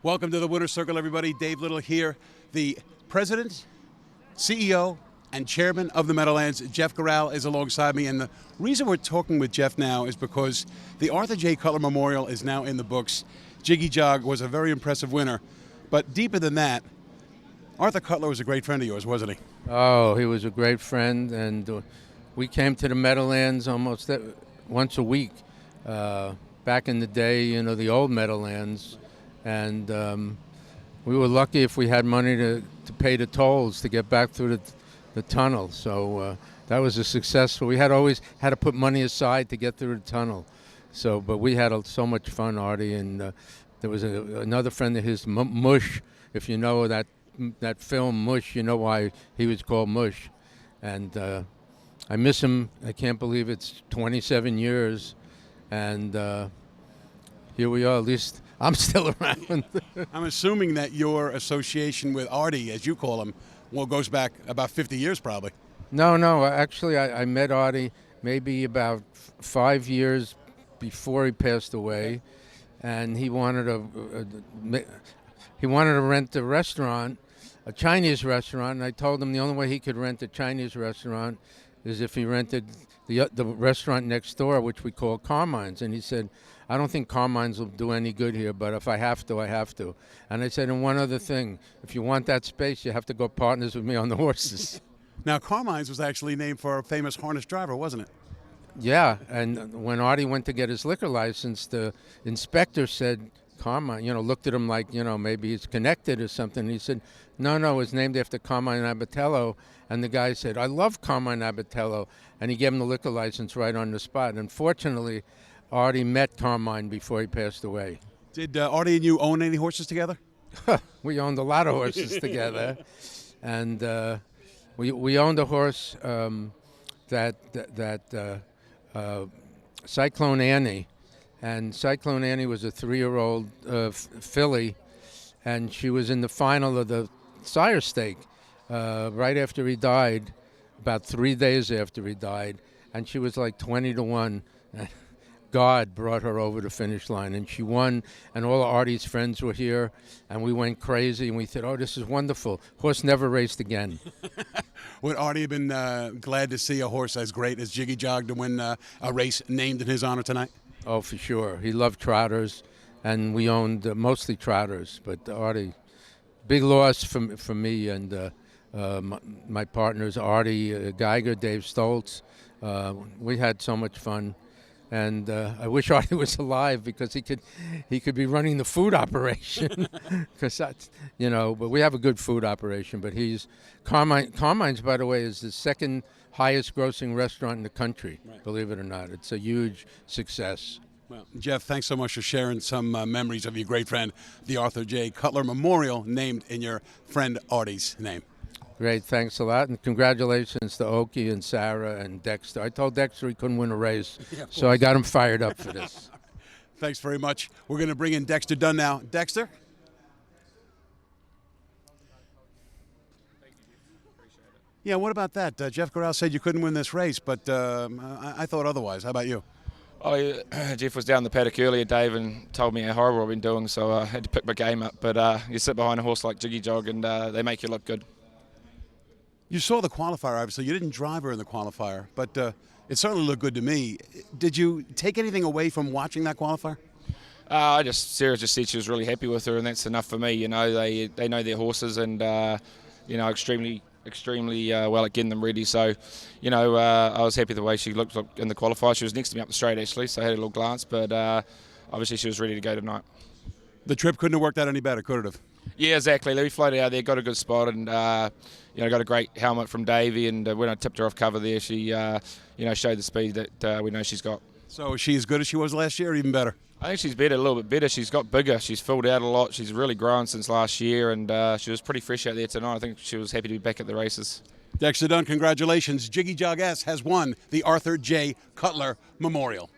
Welcome to the Winner's Circle, everybody. Dave Little here, the president, CEO, and chairman of the Meadowlands. Jeff Gural is alongside me, and the reason we're talking with Jeff now is because the Arthur J. Cutler Memorial is now in the books. Jiggy was a very impressive winner, but deeper than that, Arthur Cutler was a great friend of yours, wasn't he? Oh, he was a great friend, and we came to the Meadowlands almost once a week. Back in the day, you know, the old Meadowlands, and we were lucky if we had money to pay the tolls to get back through the tunnel. So that was a success. We always had to put money aside to get through the tunnel. So, but we had so much fun, Artie, and there was another friend of his, Mush. If you know that film Mush, you know why he was called Mush. And I miss him. I can't believe it's 27 years, and here we are. At least I'm still around. I'm assuming that your association with Artie, as you call him, goes back about 50 years probably. No. Actually, I met Artie maybe about 5 years before he passed away, and he wanted to rent a restaurant, a Chinese restaurant. And I told him the only way he could rent a Chinese restaurant is if he rented the restaurant next door, which we call Carmine's. And he said, I don't think Carmine's will do any good here, but if I have to, I have to. And I said, and one other thing, if you want that space, you have to go partners with me on the horses. Now, Carmine's was actually named for a famous harness driver, wasn't it? Yeah, and when Artie went to get his liquor license, the inspector said, Carmine, looked at him like, maybe he's connected or something. And he said, no, it was named after Carmine Abatello. And the guy said, I love Carmine Abatello. And he gave him the liquor license right on the spot. And fortunately, Artie met Carmine before he passed away. Did Artie and you own any horses together? We owned a lot of horses together. And we owned a horse that Cyclone Annie. And Cyclone Annie was a 3-year-old filly, and she was in the final of the sire stake right after he died, about 3 days after he died, and she was like 20-1. God brought her over the finish line, and she won, and all of Artie's friends were here, and we went crazy, and we said, oh, this is wonderful. Horse never raced again. Would Artie have been glad to see a horse as great as Jiggy to win a race named in his honor tonight? Oh, for sure. He loved trotters, and we owned mostly trotters. But Artie, big loss for me and my partners, Artie Geiger, Dave Stoltz. We had so much fun, and I wish Artie was alive because he could be running the food operation. Because that's but we have a good food operation. But Carmine's, by the way, is the second highest grossing restaurant in the country, right. Believe it or not. It's a huge success. Well, Jeff, thanks so much for sharing some memories of your great friend, the Arthur J. Cutler Memorial, named in your friend Artie's name. Great, thanks a lot, and congratulations to Oki and Sarah and Dexter. I told Dexter he couldn't win a race, so I got him fired up for this. Thanks very much. We're going to bring in Dexter Dunn now. Dexter? Yeah, what about that? Jeff Gural said you couldn't win this race, but I thought otherwise. How about you? Oh, Jeff was down the paddock earlier, Dave, and told me how horrible I've been doing, so I had to pick my game up. But you sit behind a horse like Jiggy and they make you look good. You saw the qualifier, obviously. You didn't drive her in the qualifier, but it certainly looked good to me. Did you take anything away from watching that qualifier? Sarah just said she was really happy with her, and that's enough for me. They know their horses, and extremely well at getting them ready. So, I was happy the way she looked in the qualifier. She was next to me up the straight, actually, so I had a little glance. But obviously she was ready to go tonight. The trip couldn't have worked out any better, could it have? Yeah, exactly. We floated out there, got a good spot, and got a great helmet from Davey. And when I tipped her off cover there, she showed the speed that we know she's got. So is she as good as she was last year, or even better? I think she's better, a little bit better. She's got bigger. She's filled out a lot. She's really grown since last year, and she was pretty fresh out there tonight. I think she was happy to be back at the races. Dexter Dunn, congratulations. Jiggy has won the Arthur J. Cutler Memorial.